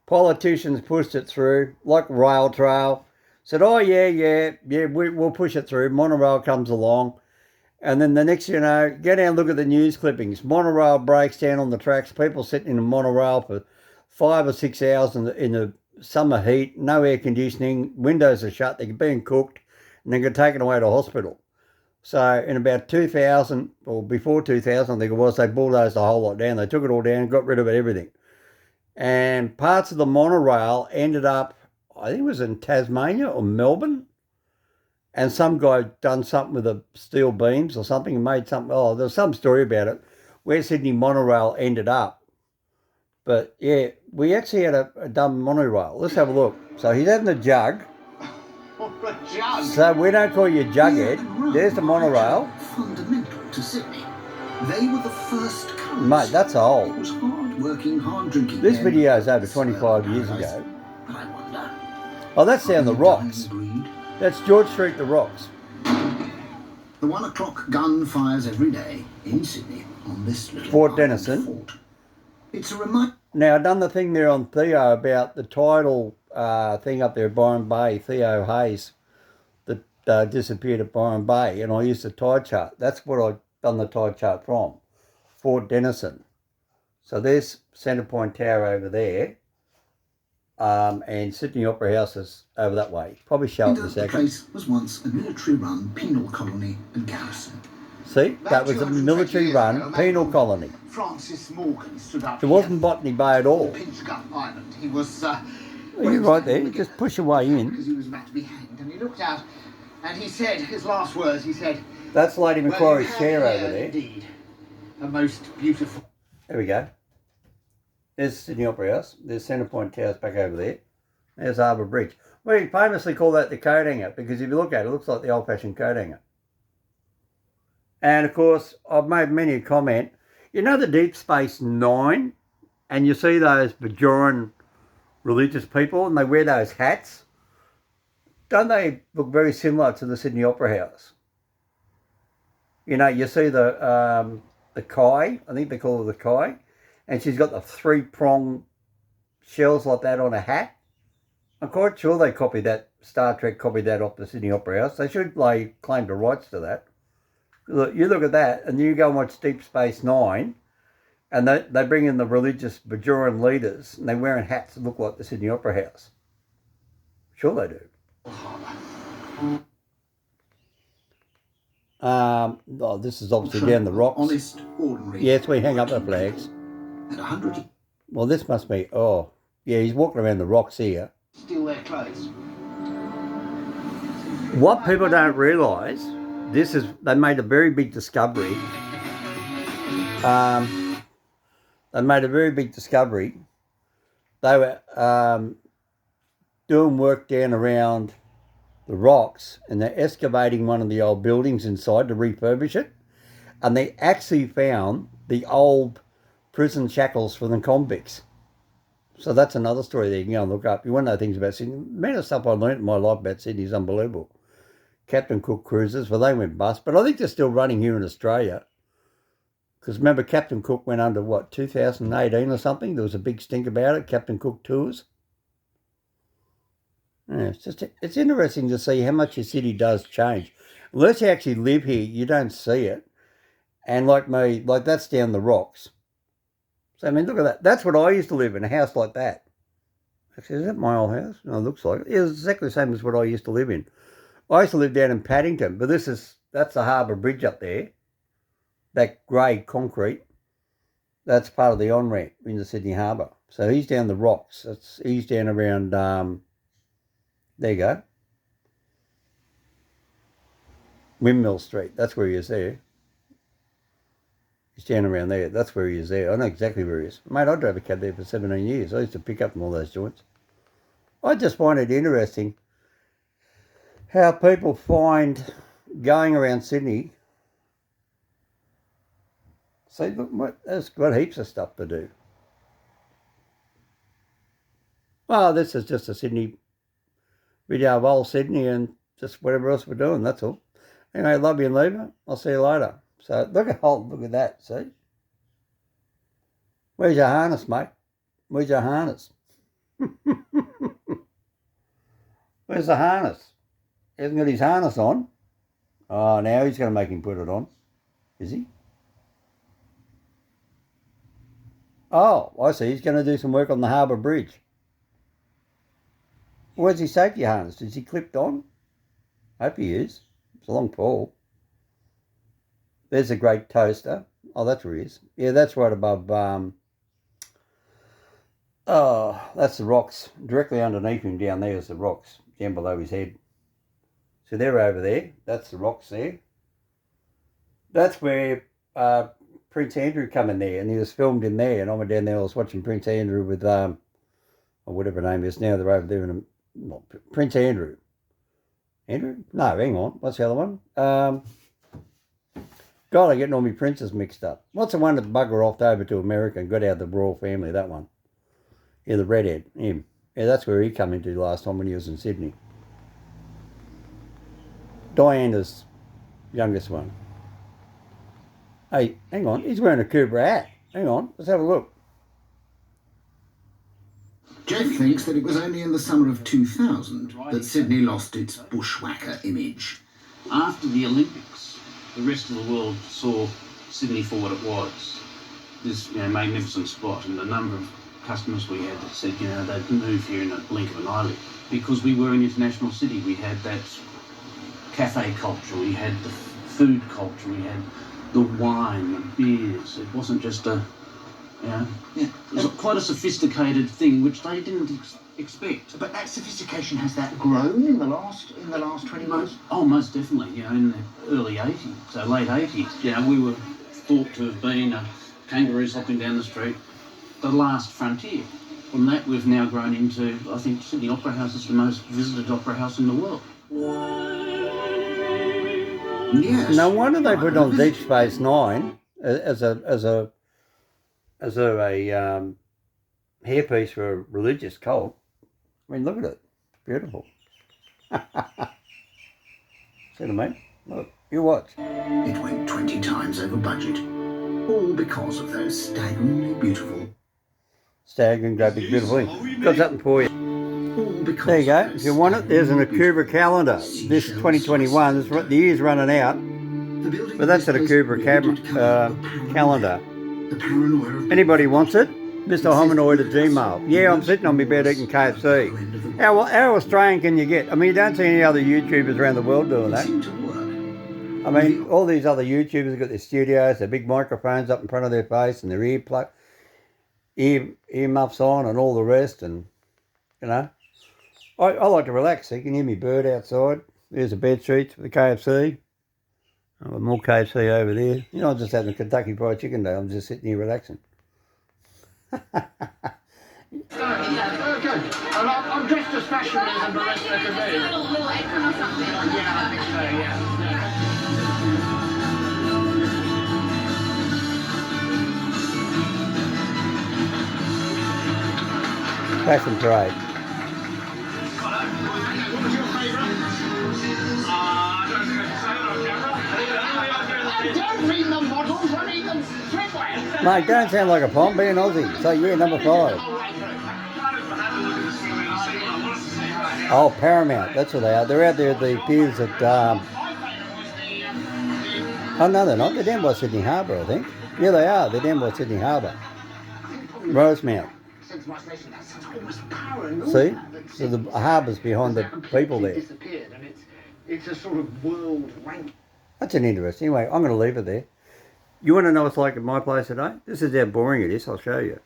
politicians pushed it through, like rail trail. Said, oh, yeah, we'll push it through. Monorail comes along. And then the next, you know, go down and look at the news clippings. Monorail breaks down on the tracks. People sitting in a monorail for 5 or 6 hours in the summer heat. No air conditioning. Windows are shut. They're being cooked. And then get taken away to hospital. So in about 2000, or before 2000, I think it was, they bulldozed the whole lot down. They took it all down, got rid of everything. And parts of the monorail ended up, I think it was in Tasmania or Melbourne. And some guy done something with the steel beams or something and made something. Oh, there's some story about it, where Sydney monorail ended up. But yeah, we actually had a dumb monorail. Let's have a look. So he's having a jug. A jug? So we don't call you Jughead. There's the monorail. Fundamental to Sydney. They were the first currents. Mate, that's old. It was hard-working, hard-drinking. This video's over 25 years ago. But I wonder, Oh, that's down the rocks. That's George Street, the rocks. The 1 o'clock gun fires every day in Sydney on this little Fort island Denison. fort. It's a reminder. Now, I've done the thing there on Theo about the tidal thing up there at Byron Bay, Theo Hayes, that disappeared at Byron Bay, and I used the tide chart. That's what I've done the tide chart from, Fort Denison. So there's Centrepoint Tower over there, and Sydney Opera House is over that way. Probably show it in a The second. place was once a military-run penal colony and garrison. See, that was a military-run penal colony. Francis Morgan stood up. It wasn't Botany Bay at all. Pinchgut Island. He was. Well, you're right there. Just push your way in. Because he was about to be hanged, and he looked out, and he said his last words. He said, That's Lady "Well, Macquarie's you have chair here over there. Indeed, a most beautiful." There we go. There's Sydney Opera House. There's Centrepoint Towers back over there. There's Harbour Bridge. We famously call that the coat hanger because if you look at it, it looks like the old-fashioned coat hanger. And, of course, I've made many a comment. You know the Deep Space Nine? And you see those Bajoran religious people and they wear those hats? Don't they look very similar to the Sydney Opera House? You know, you see the Kai, I think they call her the Kai, and she's got the 3-prong shells like that on a hat. I'm quite sure they copied that, Star Trek copied that off the Sydney Opera House. They should lay claim to rights to that. Look, you look at that and you go and watch Deep Space Nine and they bring in the religious Bajoran leaders and they're wearing hats that look like the Sydney Opera House. Sure they do. Oh, this is obviously down the rocks. Honest, ordinary. Yes, we hang up the flags. And 100. Well, this must be, oh, yeah, he's walking around the rocks here. Steal their clothes. What people don't realise, they made a very big discovery. They made a very big discovery. They were doing work down around the rocks and they're excavating one of the old buildings inside to refurbish it. And they actually found the old prison shackles for the convicts. So that's another story that you can go and look up. You want to know things about Sydney. The amount of stuff I learned in my life about Sydney is unbelievable. Captain Cook cruises, well, they went bust, but I think they're still running here in Australia. Because remember, Captain Cook went under, 2018 or something? There was a big stink about it, Captain Cook Tours. Yeah, it's interesting to see how much your city does change. Unless you actually live here, you don't see it. And like me, that's down the rocks. So, I mean, look at that. That's what I used to live in, a house like that. Actually, is that my old house? No, it looks like it. It's exactly the same as what I used to live in. I used to live down in Paddington, but that's the Harbour Bridge up there. That grey concrete, that's part of the on-ramp in the Sydney Harbour. So he's down the rocks. He's down around, there you go. Windmill Street, that's where he is there. He's down around there, that's where he is there. I know exactly where he is. Mate, I drove a cab there for 17 years. I used to pick up from all those joints. I just find it interesting how people find going around Sydney. See, look, that's got heaps of stuff to do. Well, this is just a Sydney video of old Sydney and just whatever else we're doing, that's all. Anyway, love you and leave it. I'll see you later. So look at that, see? Where's your harness, mate? Where's your harness? Where's the harness? He hasn't got his harness on. Oh, now he's going to make him put it on. Is he? Oh, I see. He's going to do some work on the Harbour Bridge. Where's his safety harness? Is he clipped on? Hope he is. It's a long pole. There's a great toaster. Oh, that's where he is. Yeah, that's right above... oh, that's the rocks. Directly underneath him down there is the rocks. Down below his head. So they're over there. That's the rocks there. That's where Prince Andrew come in there, and he was filmed in there. And I went down there. I was watching Prince Andrew with or whatever her name is now. They're over there in Prince Andrew. Andrew? No, hang on. What's the other one? God, I'm getting all my princes mixed up. What's the one that bugger off over to America and got out of the royal family? That one. Yeah, the redhead. Him. Yeah, that's where he come into last time when he was in Sydney. Diana's youngest one. Hey, hang on. He's wearing a Cobra hat. Hang on. Let's have a look. Jeff thinks that it was only in the summer of 2000 that Sydney lost its bushwhacker image. After the Olympics, the rest of the world saw Sydney for what it was. This magnificent spot, and the number of customers we had that said, they'd move here in a blink of an eyelid. Because we were an international city, we had that cafe culture, we had the food culture, we had the wine, the beers. It wasn't just a, it was quite a sophisticated thing, which they didn't expect. But that sophistication, has that grown in the last 20 years? Oh, most definitely. In the early 80s, so late 80s, we were thought to have been kangaroos hopping down the street, the last frontier. From that, we've now grown into, I think, Sydney Opera House is the most visited opera house in the world. Yes. No wonder they put on Deep Space Nine as a hairpiece for a religious cult. I mean, look at it. Beautiful. See what I mean? Look, you watch. It went 20 times over budget. All because of those staggeringly beautiful... Staggering, great big beautiful thing. Got something for you. All because There you go. of If those you want it, there's an Akuba calendar. This is 2021. The year's running out. The building But that's an was Akuba supposed to calendar. The paranoia of... Anybody wants it? Mr. Hominoid at Gmail. Yeah, I'm sitting on my bed eating KFC. How Australian can you get? I mean, you don't see any other YouTubers around the world doing that. seemed to work. I mean, all these other YouTubers have got their studios, their big microphones up in front of their face and their earmuffs on and all the rest. And, I like to relax. So you can hear me bird outside. There's the bed sheets for the KFC. I've got more KFC over there. I'm just having a Kentucky Fried Chicken day. I'm just sitting here relaxing. Okay. I'm dressed as fashionably as a barista can be. Little apron or something. Yeah, I think so, yeah. Fashion parade. What was your favourite? Don't read the models, read the swimwear. Mate, don't sound like a pom, be an Aussie. So yeah, number 5. Oh, Paramount, that's what they are. They're out there at the piers at, oh no, they're not. They're down by Sydney Harbour, I think. Yeah, they are. They're down by Sydney Harbour. Rosemount. See? So the harbour's behind the people there. Disappeared, and it's a sort of world rank. That's an interesting. Anyway, I'm going to leave it there. You want to know what it's like at my place today? This is how boring it is. I'll show you.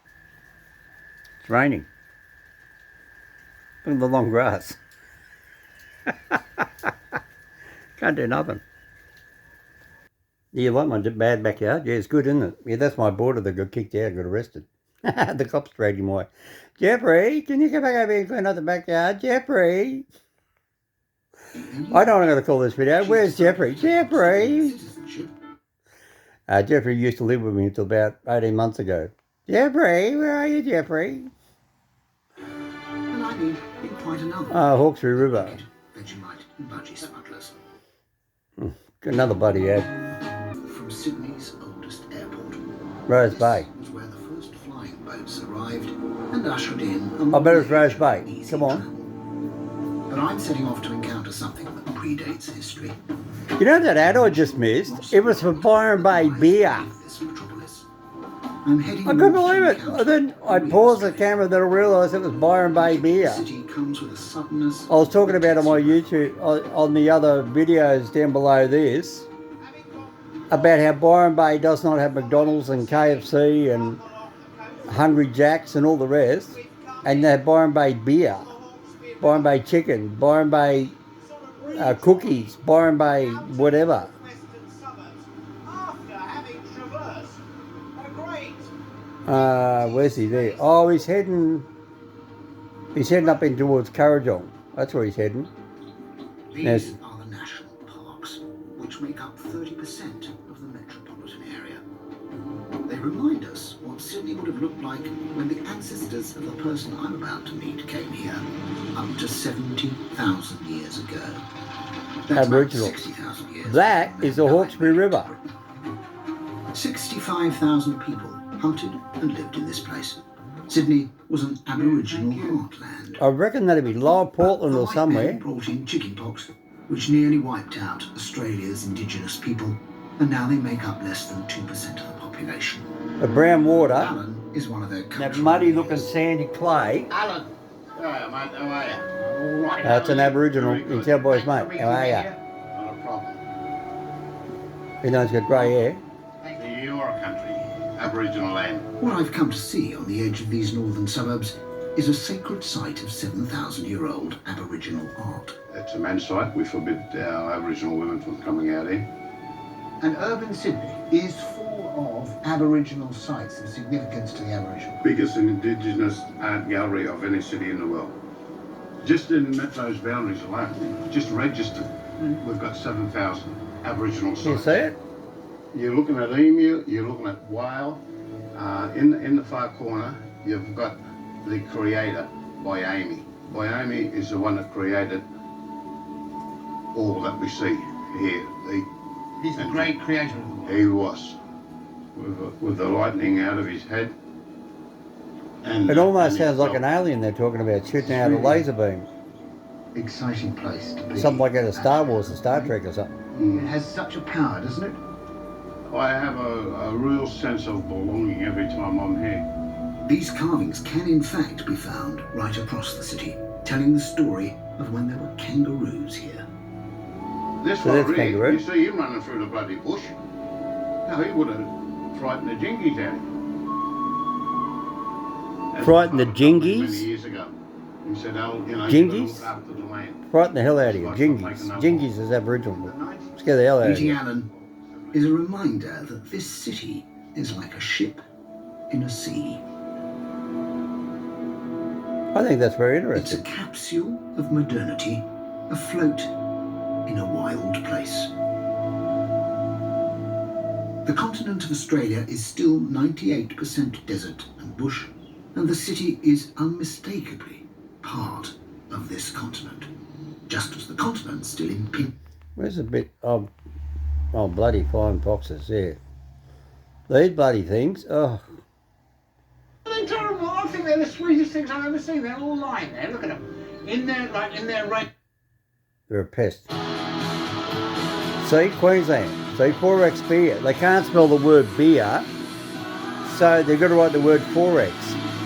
It's raining. Look at the long grass. Can't do nothing. Yeah, you like my bad backyard? Yeah, it's good, isn't it? Yeah, that's my boarder that got kicked out, got arrested. The cops dragged him away. Jeffrey, can you come back over here and clean up the backyard? Jeffrey! I know what I'm going to call this video. Where's Jeffrey? Jeffrey! Citizenship. Jeffrey used to live with me until about 18 months ago. Jeffrey, where are you, Jeffrey? And I mean in quite another. Hawkesbury River. Vegemite and budgie smugglers. Another bloody ad. From Sydney's oldest airport. Rose Bay. This was where the first flying boats arrived and ushered in. I bet it's Rose Bay. Come on. Travel. But I'm setting off to encounter something that predates history. You know that ad I just missed? It was for Byron Bay beer. This metropolis. I'm heading I couldn't north to believe it. encounter And then I paused the camera, then I realised it was Byron Bay beer. The city comes with a suddenness. I was talking about on my YouTube, on the other videos down below this, about how Byron Bay does not have McDonald's and KFC and Hungry Jacks and all the rest, and they have Byron Bay beer, Byron Bay chicken, Byron Bay cookies, Byron Bay whatever. Where's he there? Oh, he's heading up in towards Kurrajong. That's where he's heading. These are the national parks, which make up 30% of the metropolitan area. They remind us what Sydney would have looked like when the ancestors of the person I'm about to meet came here, up to 70,000 years ago. That's Aboriginal. about 60,000 years. That is the Hawkesbury River. 65,000 people hunted and lived in this place. Sydney was an Aboriginal heartland. I reckon that'd be Lower Portland The or white somewhere. men brought in chickenpox, which nearly wiped out Australia's indigenous people, and now they make up less than 2% of the population. The brown water, Alan is one of their that cultural muddy looking leaders. sandy clay. Alan. Hello, mate. How are you? All right. That's an Aboriginal. Very good. It's our boy's Thanks for mate. being How are ya? here. Not a problem. You know he's got grey hair. Your country, Aboriginal land. What I've come to see on the edge of these northern suburbs is a sacred site of 7,000-year-old Aboriginal art. It's a men's site. We forbid our Aboriginal women from coming out here. And urban Sydney is full of Aboriginal sites of significance to the Aboriginal. Biggest Indigenous art gallery of any city in the world. Just in Metro's boundaries alone, just registered, we've got 7,000 Aboriginal sites. Can you see it? You're looking at emu, you're looking at whale. In the far corner, you've got the creator, Baiame. Baiame is the one that created all that we see here. He's the great creator of the world. He was, with the lightning out of his head. And, It almost and sounds like an himself. alien they're talking about, shooting out a laser beam. Exciting place to be. Something like out of Star Wars or Star Trek or something. It has such a power, doesn't it? I have a real sense of belonging every time I'm here. These carvings can in fact be found right across the city, telling the story of when there were kangaroos here. This So one that's here, kangaroo. you see him running through the bloody bush. Now he would have frightened the jingies out of him. That's Frighten the what he told me jingies? Many years ago. He said, "Oh, you know, Jingies? look after the land." Frighten the hell out of you. Like Jingies. taking over. Jingies is Aboriginal. Scare the hell out of Meeting you. Alan is a reminder that this city is like a ship in a sea. I think that's very It's a interesting. capsule of modernity afloat in a wild place. The continent of Australia is still 98% desert and bush, and the city is unmistakably part of this continent, just as the continent still impinges. Where's a bit of bloody flying foxes there? These bloody things. Oh, They're terrible. I think they're the sweetest things I've ever seen. They're all lying there. Look at them. In their right. they're a pest. See, Queensland. See, 4X beer. They can't spell the word beer, so they've got to write the word 4X.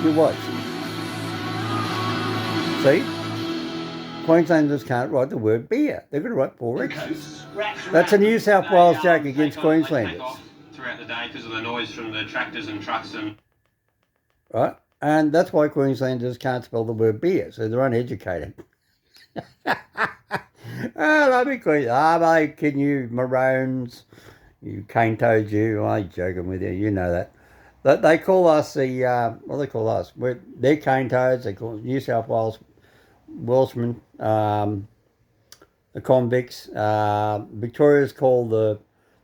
You watch. See? Queenslanders can't write the word beer. They've got to write 4X. That's a New South Wales joke against Queenslanders. Throughout the day because of the noise from the tractors and trucks and... Right? And that's why Queenslanders can't spell the word beer, so they're uneducated. Oh, love me, Queen. Mate, kidding you, maroons. You cane toads, you. I'm joking with you. You know that. They call us the, what do they call us? They're cane toads. They call us New South Wales Welshmen. the convicts. Victoria's called the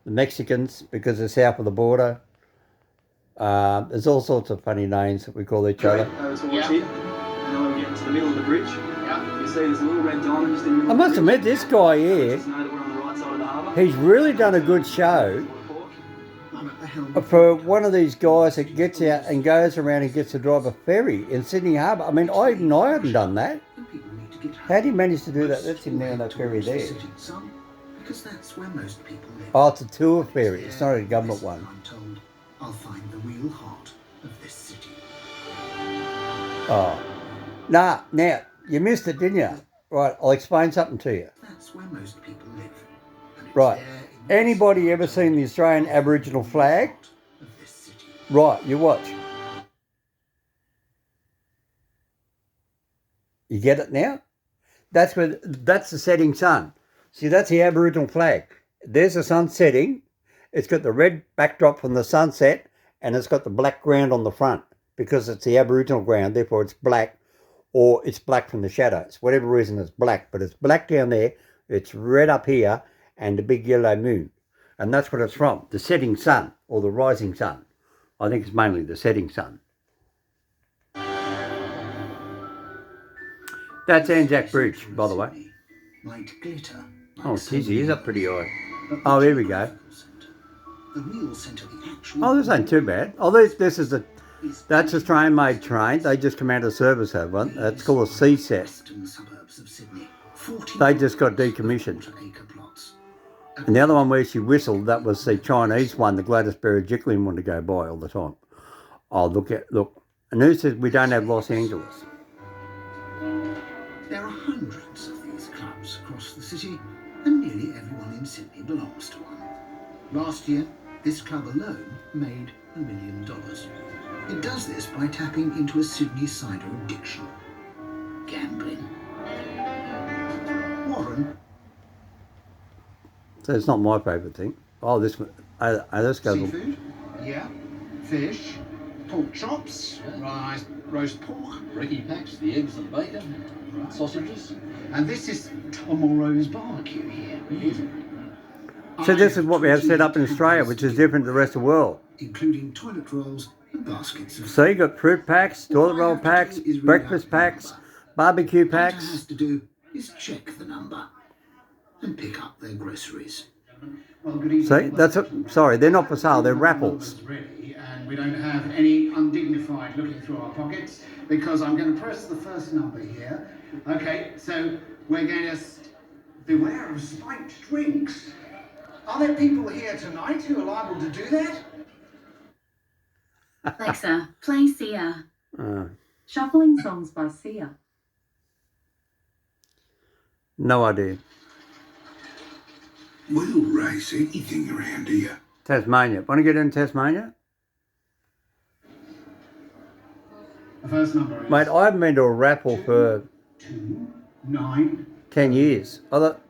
Mexicans because they're south of the border. There's all sorts of funny names that we call each other. Over towards here, and then when we get into the middle of the bridge, you see there's a little red diamond just in the middle I of must the bridge. admit, this guy here, Just know that we're on the right side of the harbour. he's really done a good show I'm at the helm. for one of these guys that gets out and goes around and gets to drive a ferry in Sydney Harbour. I mean, I haven't done that. And people need to get home. How do you manage to do that? But That's him there on that still ferry head there. towards the setting sun, because that's where most people live. Oh, it's a tour ferry. It's not a government There, one. I'm told, I'll find the real heart of this city. Oh. Nah, now, you missed it, didn't you? Right, I'll explain something to you. That's where most people live. And it's Right. there in this Anybody ever seen the Australian Aboriginal flag? heart of this city. Right, you watch. You get it now? That's the setting sun. See, that's the Aboriginal flag. There's the sun setting. It's got the red backdrop from the sunset, and it's got the black ground on the front because it's the Aboriginal ground, therefore it's black, or it's black from the shadows. Whatever reason it's black, but it's black down there, it's red up here, and the big yellow moon. And that's what it's from, the setting sun, or the rising sun. I think it's mainly the setting sun. That's Anzac Bridge, by the way. Might glitter like Oh, so Tizzy, he's many up pretty high. but the Oh, here we go. geographical centre, the real centre, the actual. Oh, this ain't too bad. Oh, this is that's Australian-made train. They just come out of service, have one. That's called a C-set. Western suburbs of Sydney. 40 They just got decommissioned. acre plots. And the other one where she whistled, that was the Chinese one, the Gladys Berejiklian wanted to go by all the time. Oh, look. And who says we don't have Los Angeles? There are hundreds of these clubs across the city, and nearly everyone in Sydney belongs to one. Last year, this club alone made $1 million. It does this by tapping into a Sydney cider addiction. Gambling. Warren. So it's not my favourite thing. Oh, this one. Let's go. Seafood, yeah. Fish, pork chops, roast pork. Ricky packs, the eggs and bacon, sausages. And this is Tomorrow's barbecue here. So this is what we have set up in Australia, which is different to the rest of the world. Including toilet rolls and baskets of. So you got fruit packs, toilet roll packs, breakfast packs, barbecue All it packs. has to do is check the number and pick up their groceries. Well, good evening. See, sorry, they're not for sale, they're raffles. Ready, and we don't have any undignified looking through our pockets because I'm going to press the first number here. Okay, so we're going to beware of spiked drinks. Are there people here tonight who are liable to do that? Alexa, play Sia. Uh, Shuffling songs by Sia. no idea. We'll race anything around here. Tasmania. Want to get in Tasmania? The first number is Mate, I haven't been to a raffle for 22902. 10 years. I thought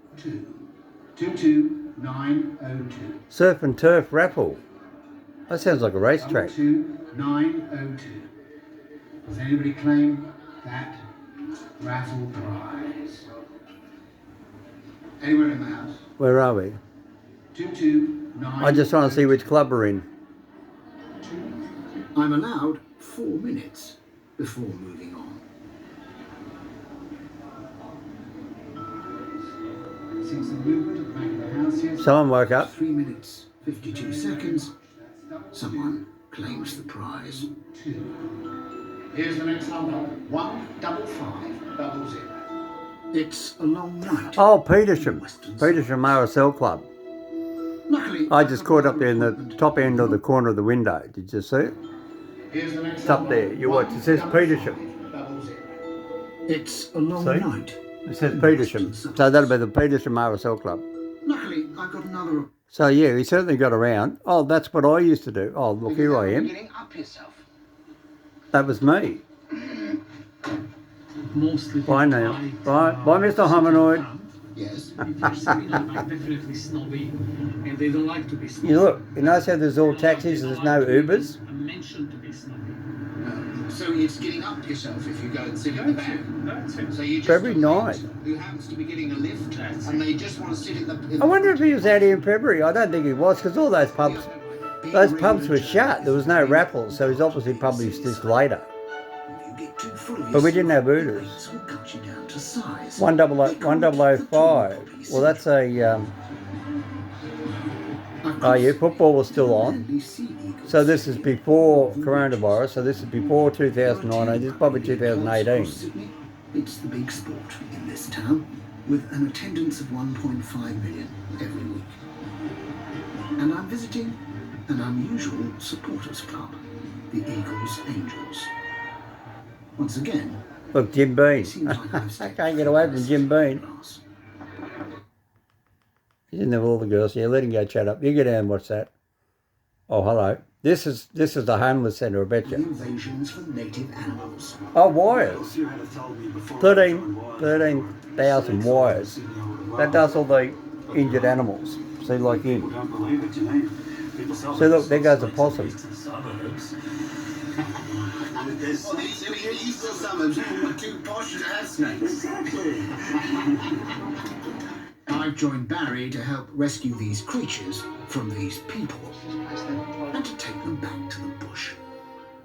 22902. surf and turf raffle. That sounds like a racetrack. 22902. Does anybody claim that raffle prize? Anywhere in the house? Where are we? 22902. I'm just trying to see which club we're in. I'm allowed 4 minutes before moving on. Seeing some movement at the back of the house here. Someone woke up. 3 minutes, 52 seconds. Someone claims the prize. Here's the next number. 15550. It's a long night. Oh, Petersham. Petersham RSL Club. Luckily, I just caught up there in the top end of the corner of the window. Did you see it? Here's the next It's up number. there. You watch. It says Petersham. 15500. It's a long See? night. It says Petersham. So that'll be the Petersham RSL Club. Luckily, I've got another. So yeah, he certainly got around. Oh, that's what I used to do. Oh, look, here I am. Getting up yourself. That was me. Mostly Bye now. Bye, Mr. Hominoid. Yes. Definitely snobby, and they don't like to be snobby. You look, you notice how there's all taxis and there's no Ubers? I'm mentioned to be snobby. So it's getting up yourself if you go and sit in the back. So you just February 9th. who happens to be getting a lift and they just want to sit in the. I wonder if he was out here in February. I don't think he was, because all those pubs were shut. There was no raffles, so he's obviously published this later. But we didn't have Hooters. 1005. Well, that's a. Oh yeah, football was still on. So this is before coronavirus. So this is before 2019. This is probably 2018. It's the big sport in this town, with an attendance of 1.5 million every week. And I'm visiting an unusual supporters club, the Eagles Angels. Once again, look, Jim Bean. I can't get away from Jim Bean. He's in there with all the girls. Yeah, let him go chat up. You get down and watch that. Oh, hello. This is the homeless centre, I bet you. Invasions for native animals. Oh, wires. 13,000 wires. That does all the injured animals. See, like him. See, look, there goes a possum. These suburbs are too posh to have snakes. I've joined Barry to help rescue these creatures from these people and to take them back to the bush.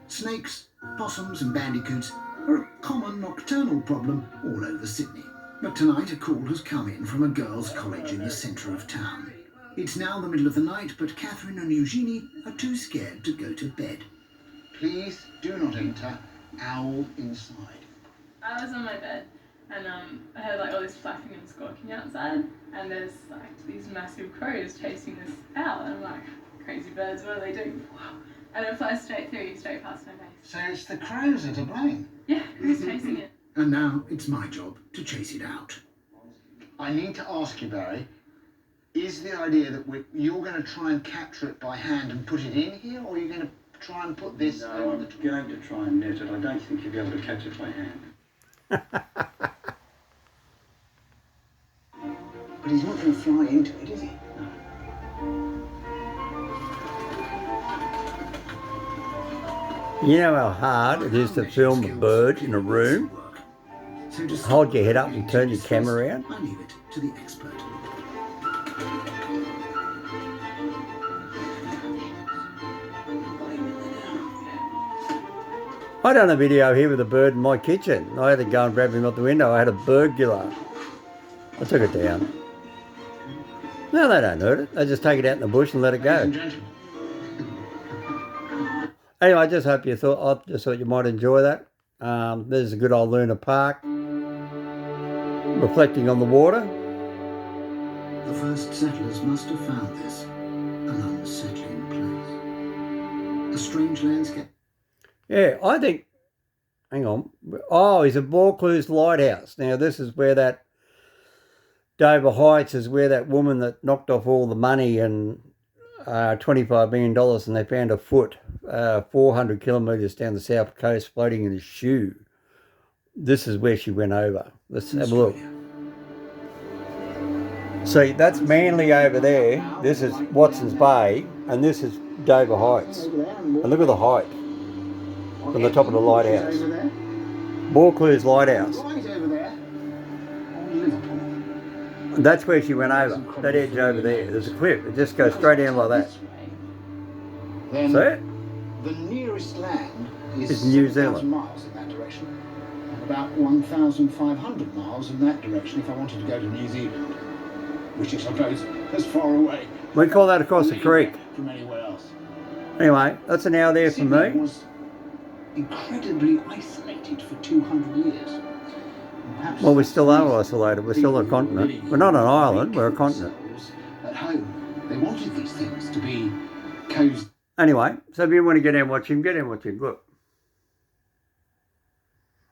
Snakes, possums and bandicoots are a common nocturnal problem all over Sydney. But tonight a call has come in from a girls' college in the centre of town. It's now the middle of the night, but Catherine and Eugenie are too scared to go to bed. Please do not enter. Owl inside. I was on my bed and I heard like all this flapping and squawking outside, and there's like these massive crows chasing this owl, and I'm like, crazy birds, what are they doing? And it flies straight through, straight past my face. So it's the crows that are to blame? Yeah, who's chasing it? And now it's my job to chase it out. I need to ask you, Barry, is the idea that you're going to try and capture it by hand and put it in here, or are you going to try and put this... No, I'm going to try and net it. I don't think you'll be able to catch it by hand. But he's not going to fly into it, is he? You know how hard it is to film a bird in a room? Hold your head up and turn your camera around. I leave it to the expert. I done a video here with a bird in my kitchen. I had to go and grab him out the window. I had a burglar. I took it down. No, they don't hurt it. They just take it out in the bush and let it go. Anyway, I just hope you thought. I just thought you might enjoy that. There's a good old Luna Park, reflecting on the water. The first settlers must have found this an unsettling place. A strange landscape. Yeah, I think. Hang on. Oh, he's at Vaucluse Lighthouse. Now, this is where that Dover Heights is where that woman that knocked off all the money and $25 million, and they found a foot 400 kilometres down the south coast floating in a shoe. This is where she went over. Let's have a look. See, that's Manly over there. This is Watson's Bay, and this is Dover Heights. And look at the height from the top of the lighthouse. Vaucluse Lighthouse. And that's where she went over. That edge over there. There's a cliff. It just goes straight down like that. Then See it? The nearest land is It's New 7,000 Zealand. miles in that direction, and about 1,500 miles in that direction if I wanted to go to New Zealand, which I suppose is far away. We call that across the creek. From anywhere else. Anyway, that's an hour there for Sydney me. was incredibly isolated for 200 years. Perhaps Well, we still are isolated. We're still a continent. We're not an island. We're a continent. at home, they wanted these things to be cozy. Anyway, so if you want to get in and watch him, get in and watch him. Look.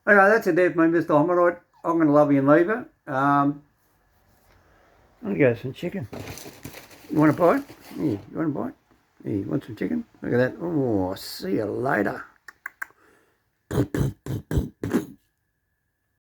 Anyway, that's it there for me, Mr. Homerite. I'm going to love you and leave it. I'm going to go some chicken. You want a bite? Yeah, you want a bite? Yeah, you want some chicken? Look at that. Oh, see you later.